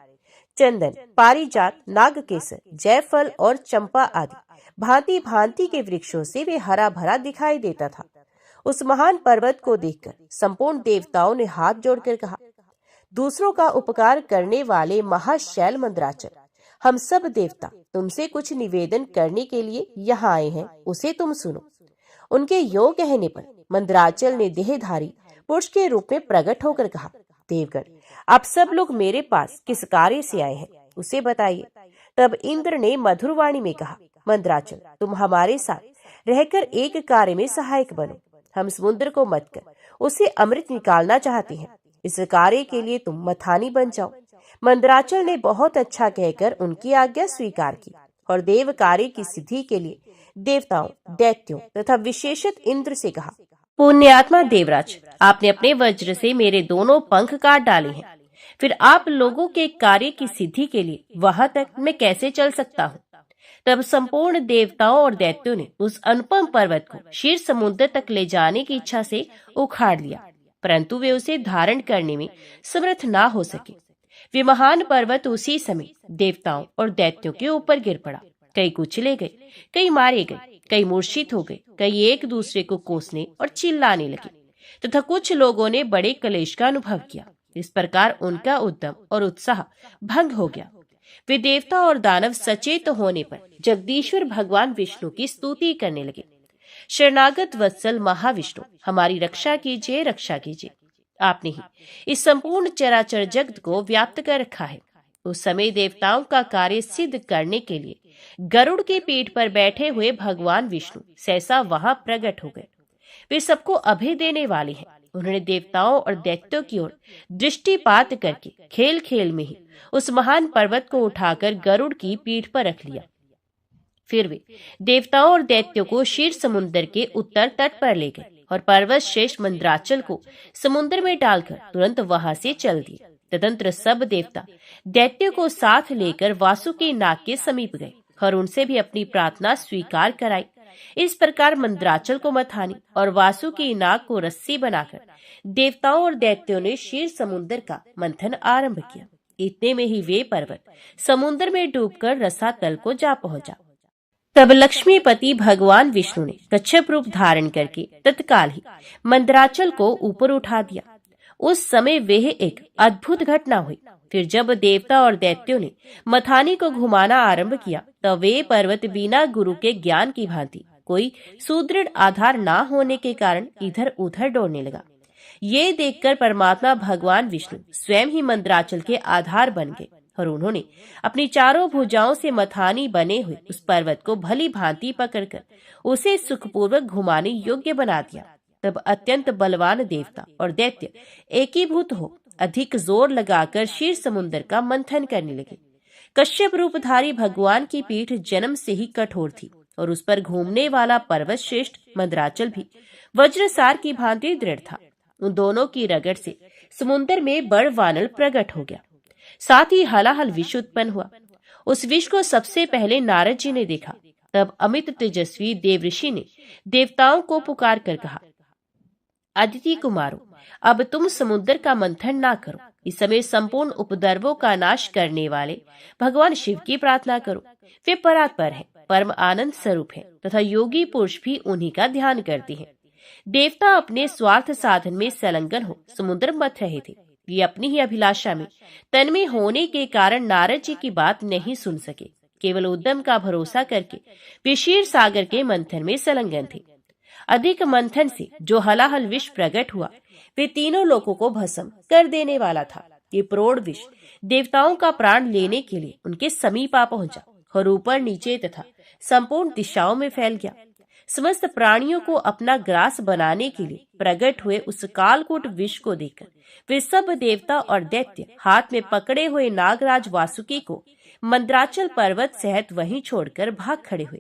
चंदन, पारिजात, नागकेसर, जयफल और चंपा आदि भांति भांति के वृक्षों से वे हरा भरा दिखाई देता था। उस महान पर्वत को देखकर संपूर्ण देवताओं ने हाथ जोड़कर कहा, दूसरों का उपकार करने वाले महाशैल मंदराचल, हम सब देवता तुमसे कुछ निवेदन करने के लिए यहाँ आए हैं, उसे तुम सुनो। उनके योग कहने पर मंदराचल ने देहधारी पुरुष के रूप में प्रकट होकर कहा, देवगण, आप सब लोग मेरे पास किस कार्य से आए हैं, उसे बताइए। तब इंद्र ने मधुर वाणी में कहा, मंदराचल, तुम हमारे साथ रहकर एक कार्य में सहायक बनो। हम समुद्र को मत कर उसे अमृत निकालना चाहते हैं। इस कार्य के लिए तुम मथानी बन जाओ। मंदराचल ने बहुत अच्छा कहकर उनकी आज्ञा स्वीकार की और देव कार्य की सिद्धि के लिए देवताओं, दैत्यों तथा विशेषत इंद्र से कहा, पुण्यात्मा देवराज, आपने अपने वज्र से मेरे दोनों पंख काट डाले हैं, फिर आप लोगों के कार्य की सिद्धि के लिए वहां तक मैं कैसे चल सकता हूँ? तब संपूर्ण देवताओं और दैत्यों ने उस अनुपम पर्वत को क्षीर समुद्र तक ले जाने की इच्छा से उखाड़ लिया, परंतु वे उसे धारण करने में समर्थ ना हो सके। वे महान पर्वत उसी समय देवताओं और दैत्यों के ऊपर गिर पड़ा। कई कुचले गए, कई मारे गए, कई मूर्छित हो गए, कई एक दूसरे को कोसने और चिल्लाने लगे तथा कुछ लोगों ने बड़े क्लेश का अनुभव किया। इस प्रकार उनका उद्यम और उत्साह भंग हो गया। वे देवता और दानव सचेत होने पर जगदीश्वर भगवान विष्णु की स्तुति करने लगे। शरणागत वत्सल महाविष्णु, हमारी रक्षा कीजिए, रक्षा कीजिए। आपने ही इस संपूर्ण चराचर जगत को व्याप्त कर रखा है। उस समय देवताओं का कार्य सिद्ध करने के लिए गरुड़ के पीठ पर बैठे हुए भगवान विष्णु सहसा वहां प्रकट हो गए। वे सबको अभय देने वाले हैं। उन्होंने देवताओं और दैत्यों की ओर दृष्टिपात करके खेल खेल में ही उस महान पर्वत को उठाकर गरुड़ की पीठ पर रख लिया। फिर वे देवताओं और दैत्यों को क्षीर समुद्र के उत्तर तट पर ले गए और पर्वत श्रेष्ठ मंदराचल को समुद्र में डालकर तुरंत वहां से चल दिए। तदंतर सब देवता दैत्यों को साथ लेकर वासुकी नाग के समीप गए और उनसे भी अपनी प्रार्थना स्वीकार कराई। इस प्रकार मंदराचल को मथानी और वासुकी नाग को रस्सी बनाकर देवताओं और दैत्यों ने क्षीर समुद्र का मंथन आरंभ किया। इतने में ही वे पर्वत समुद्र में डूबकर रसातल को जा पहुंचा। तब लक्ष्मीपति भगवान विष्णु ने कच्छप रूप धारण करके तत्काल ही मंदराचल को ऊपर उठा दिया। उस समय वह एक अद्भुत घटना हुई। फिर जब देवता और दैत्यों ने मथानी को घुमाना आरंभ किया, तब वे पर्वत बिना गुरु के ज्ञान की भांति कोई सुदृढ़ आधार ना होने के कारण इधर उधर दौड़ने लगा। ये देखकर परमात्मा भगवान विष्णु स्वयं ही मंदराचल के आधार बन गए और उन्होंने अपनी चारों भुजाओं से मथानी बने हुए उस पर्वत को भली भांति पकड़कर उसे सुखपूर्वक घुमाने योग्य बना दिया। तब अत्यंत बलवान देवता और दैत्य एकीभूत हो अधिक जोर लगाकर क्षीर समुद्र का मंथन करने लगे। कश्यप रूपधारी भगवान की पीठ जन्म से ही कठोर थी और उस पर घूमने वाला पर्वत श्रेष्ठ मंदराचल भी वज्रसार की भांति दृढ़ था। उन दोनों की रगड़ से समुद्र में बड़ वानर प्रकट हो गया। साथ ही हलाहल विष उत्पन्न हुआ। उस विष को सबसे पहले नारद जी ने देखा। तब अमित तेजस्वी देवऋषि ने देवताओं को पुकार कर कहा, अदिति कुमारों, अब तुम समुद्र का मंथन ना करो। इस समय संपूर्ण उपद्रवों का नाश करने वाले भगवान शिव की प्रार्थना करो। वे परात्पर हैं, परम आनंद स्वरूप हैं तथा योगी पुरुष भी उन्हीं का ध्यान करते हैं। देवता अपने स्वार्थ साधन में संलग्न हो समुद्र मथ रहे थे। ये अपनी ही अभिलाषा में तन्मय होने के कारण नारद जी की बात नहीं सुन सके। केवल उद्यम का भरोसा करके वे क्षीर सागर के मंथन में संलग्न थे। अधिक मंथन से जो हलाहल विष प्रकट हुआ वे तीनों लोगों को भस्म कर देने वाला था। ये प्रोढ़ विष देवताओं का प्राण लेने के लिए उनके समीप आ पहुंचा और ऊपर नीचे तथा संपूर्ण दिशाओं में फैल गया। समस्त प्राणियों को अपना ग्रास बनाने के लिए प्रकट हुए उस कालकूट विष को देखकर वे सब देवता और दैत्य हाथ में पकड़े हुए नागराज वासुकी को मंद्राचल पर्वत सहित वहीं छोड़कर भाग खड़े हुए।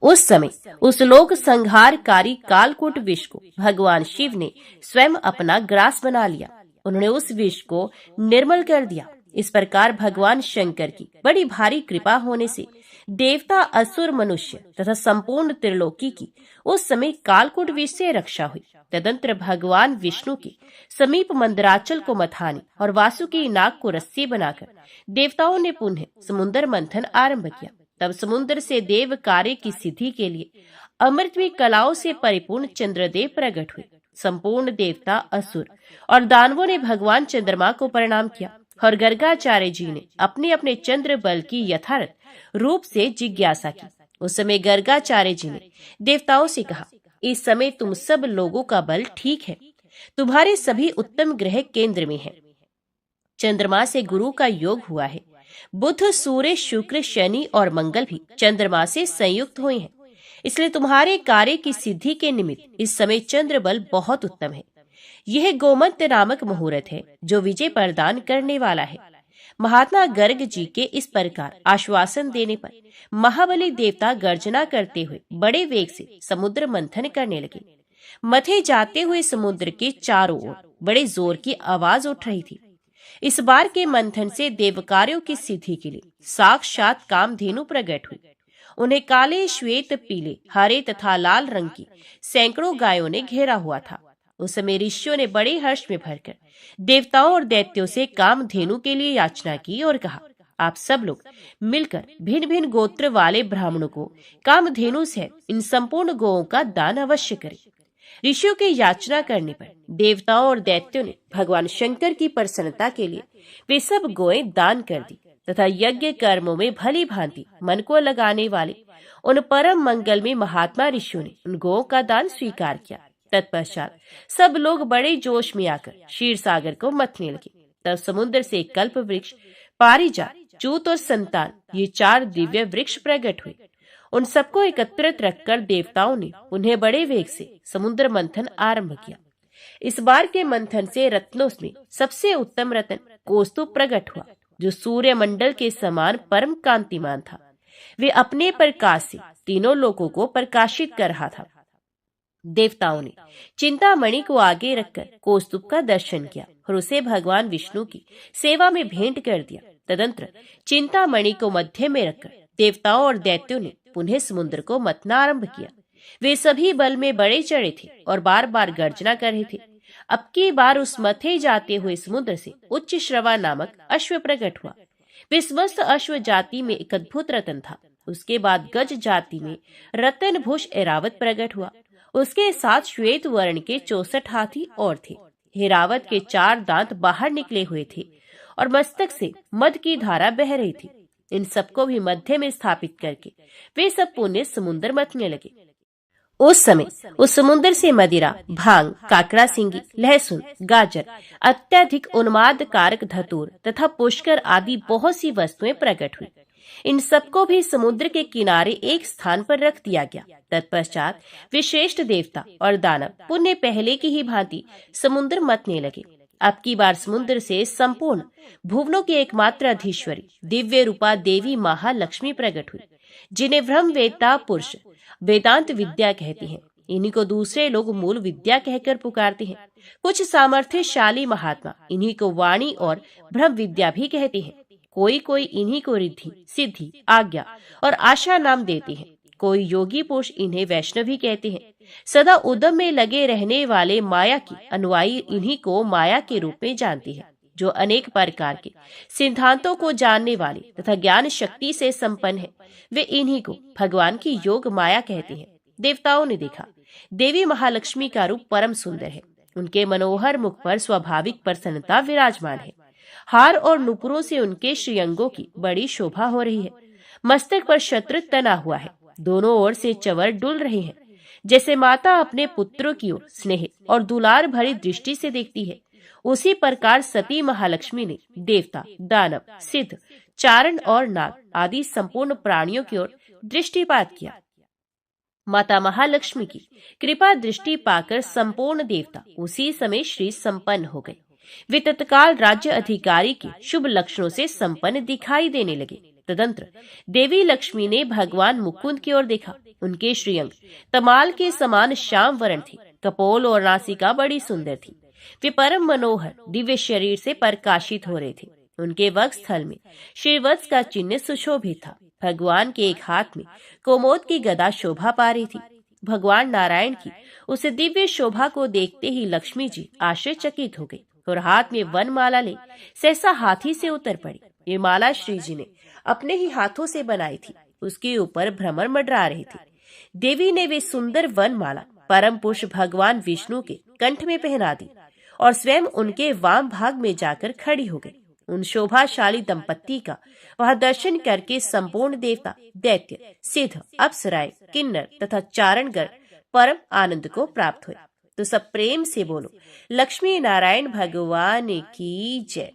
उस समय उस लोक संहारकारी कालकूट विष को भगवान शिव ने स्वयं अपना ग्रास बना लिया। उन्होंने उस विष को निर्मल कर दिया। इस प्रकार भगवान शंकर की बड़ी भारी कृपा होने से देवता, असुर, मनुष्य तथा संपूर्ण त्रिलोकी की उस समय कालकूट विष से रक्षा हुई। तदंतर भगवान विष्णु के समीप मंदराचल को मथानी और वासुकी नाग को रस्सी बनाकर देवताओं ने पुनः समुद्र मंथन आरंभ किया। तब समुद्र से देव कार्य की सिद्धि के लिए अमृतवी कलाओं से परिपूर्ण चंद्रदेव प्रकट हुए। संपूर्ण देवता, असुर और दानवों ने भगवान चंद्रमा को प्रणाम किया और गर्गाचार्य जी ने अपने अपने चंद्र बल की यथार्थ रूप से जिज्ञासा की। उस समय गर्गाचार्य जी ने देवताओं से कहा, इस समय तुम सब लोगों का बल ठीक है। तुम्हारे सभी उत्तम ग्रह केंद्र में हैं। चंद्रमा से गुरु का योग हुआ है। बुध, सूर्य, शुक्र, शनि और मंगल भी चंद्रमा से संयुक्त हुए हैं। इसलिए तुम्हारे कार्य की सिद्धि के निमित्त इस समय चंद्र बल बहुत उत्तम है। यह गोमंत नामक मुहूर्त है जो विजय प्रदान करने वाला है। महात्मा गर्ग जी के इस प्रकार आश्वासन देने पर महाबली देवता गर्जना करते हुए बड़े वेग से समुद्र मंथन करने लगे। मथे जाते हुए समुद्र के चारों ओर बड़े जोर की आवाज उठ रही थी। इस बार के मंथन से देवकार्यों की सिद्धि के लिए साक्षात कामधेनु प्रकट हुई। उन्हें काले, श्वेत, पीले, हरे तथा लाल रंग की सैकड़ों गायों ने घेरा हुआ था। उस समय ऋषियों ने बड़े हर्ष में भरकर देवताओं और दैत्यों से कामधेनु के लिए याचना की और कहा, आप सब लोग मिलकर भिन्न भिन्न गोत्र वाले ब्राह्मणों को कामधेनु से इन संपूर्ण गौओं का दान अवश्य करें। ऋषियों के याचना करने पर देवताओं और दैत्यों ने भगवान शंकर की प्रसन्नता के लिए वे सब गौएं दान कर दी तथा यज्ञ कर्मों में भली भांति मन को लगाने वाले उन परम मंगल में महात्मा ऋषियों ने उन गौओं का दान स्वीकार किया। तत्पश्चात सब लोग बड़े जोश में आकर क्षीर सागर को मथने लगे। तब समुद्र से कल्प वृक्ष, पारिजात, चूत और संतान ये 4 दिव्य वृक्ष प्रकट हुए। उन सबको एकत्रित रखकर देवताओं ने उन्हें बड़े वेग से समुद्र मंथन आरंभ किया। इस बार के मंथन से रत्नों में सबसे उत्तम रत्न कौस्तुभ प्रकट हुआ, जो सूर्य मंडल के समान परम कांतिमान था। वे अपने प्रकाश से तीनों लोगों को प्रकाशित कर रहा था। देवताओं ने चिंतामणि को आगे रखकर कौस्तुभ का दर्शन किया और उसे भगवान विष्णु की सेवा में भेंट कर दिया। तदंतर चिंतामणि को मध्य में रखकर देवताओं और दैत्यों ने पुनः समुद्र को मथना आरंभ किया। वे सभी बल में बड़े चढ़े थे और बार बार गर्जना कर रहे थे। अब की बार उस मथे जाते हुए समुद्र से उच्च श्रवा नामक अश्व प्रकट हुआ। वे समस्त अश्व जाति में एक अद्भुत रतन था। उसके बाद गज जाति में रतन भूष ऐरावत प्रकट हुआ। उसके साथ श्वेत वर्ण के 64 हाथी और थे। ऐरावत के 4 दांत बाहर निकले हुए थे और मस्तक से मद की धारा बह रही थी। इन सबको भी मध्य में स्थापित करके वे सब पुण्य समुद्र मथने लगे। उस समय उस समुद्र से मदिरा, भांग, काकड़ा सिंगी, लहसुन, गाजर, अत्यधिक उन्माद कारक धतूर तथा पुष्कर आदि बहुत सी वस्तुएं प्रकट हुई। इन सबको भी समुद्र के किनारे एक स्थान पर रख दिया गया। तत्पश्चात वे श्रेष्ठ देवता और दानव पुण्य पहले की ही भांति समुद्र मथने लगे। अब की बार समुद्र से संपूर्ण भुवनों की एकमात्र अधीश्वरी दिव्य रूपा देवी महालक्ष्मी प्रकट हुई, जिन्हें ब्रह्म वेत्ता पुरुष वेदांत विद्या कहते हैं। इन्हीं को दूसरे लोग मूल विद्या कहकर पुकारते हैं। कुछ सामर्थ्यशाली महात्मा इन्हीं को वाणी और ब्रह्म विद्या भी कहते हैं। कोई कोई इन्हीं को रिद्धि, सिद्धि, आज्ञा और आशा नाम देते हैं। कोई योगी पुरुष इन्हें वैष्णवी कहते हैं। सदा उद्यम में लगे रहने वाले माया की अनुयायी इन्हीं को माया के रूप में जानते हैं। जो अनेक प्रकार के सिद्धांतों को जानने वाले तथा ज्ञान शक्ति से संपन्न है, वे इन्हीं को भगवान की योग माया कहते हैं। देवताओं ने देखा, देवी महालक्ष्मी का रूप परम सुंदर है। उनके मनोहर मुख पर स्वाभाविक प्रसन्नता विराजमान है। हार और नुपुरों से उनके श्रीअंगों की बड़ी शोभा हो रही है। मस्तक पर छत्र तना हुआ है। दोनों ओर से चंवर डुल रहे हैं। जैसे माता अपने पुत्रों की ओर स्नेह और दुलार भरी दृष्टि से देखती है, उसी प्रकार सती महालक्ष्मी ने देवता, दानव, सिद्ध, चारण और नाग आदि संपूर्ण प्राणियों की ओर दृष्टिपात किया। माता महालक्ष्मी की कृपा दृष्टि पाकर संपूर्ण देवता उसी समय श्री संपन्न हो गए। वे तत्काल राज्य अधिकारी के शुभ लक्षणों से संपन्न दिखाई देने लगे। तदंतर देवी लक्ष्मी ने भगवान मुकुंद की ओर देखा। उनके श्रीअंग तमाल के समान श्याम वर्ण थे। कपोल और नासिका बड़ी सुंदर थी। वे परम मनोहर दिव्य शरीर से प्रकाशित हो रहे थे। उनके वक्षस्थल में श्रीवत्स का चिन्ह सुशोभित था। भगवान के एक हाथ में कोमोद की गदा शोभा पा रही थी। भगवान नारायण की उस दिव्य शोभा को देखते ही लक्ष्मी जी आश्चर्यचकित हो गई और हाथ में वनमाला ले सहसा हाथी से उतर पड़ी। ये माला श्री जी ने अपने ही हाथों से बनाई थी। उसके ऊपर भ्रमर मंडरा रहे थे। देवी ने वे सुंदर वनमाला परम पुरुष भगवान विष्णु के कंठ में पहना दी और स्वयं उनके वाम भाग में जाकर खड़ी हो गई। उन शोभाशाली दंपत्ति का वह दर्शन करके संपूर्ण देवता, दैत्य, सिद्ध, अप्सराएं, किन्नर तथा चारणगण परम आनंद को प्राप्त हुए। तो सब प्रेम से बोलो, लक्ष्मी नारायण भगवान की जय।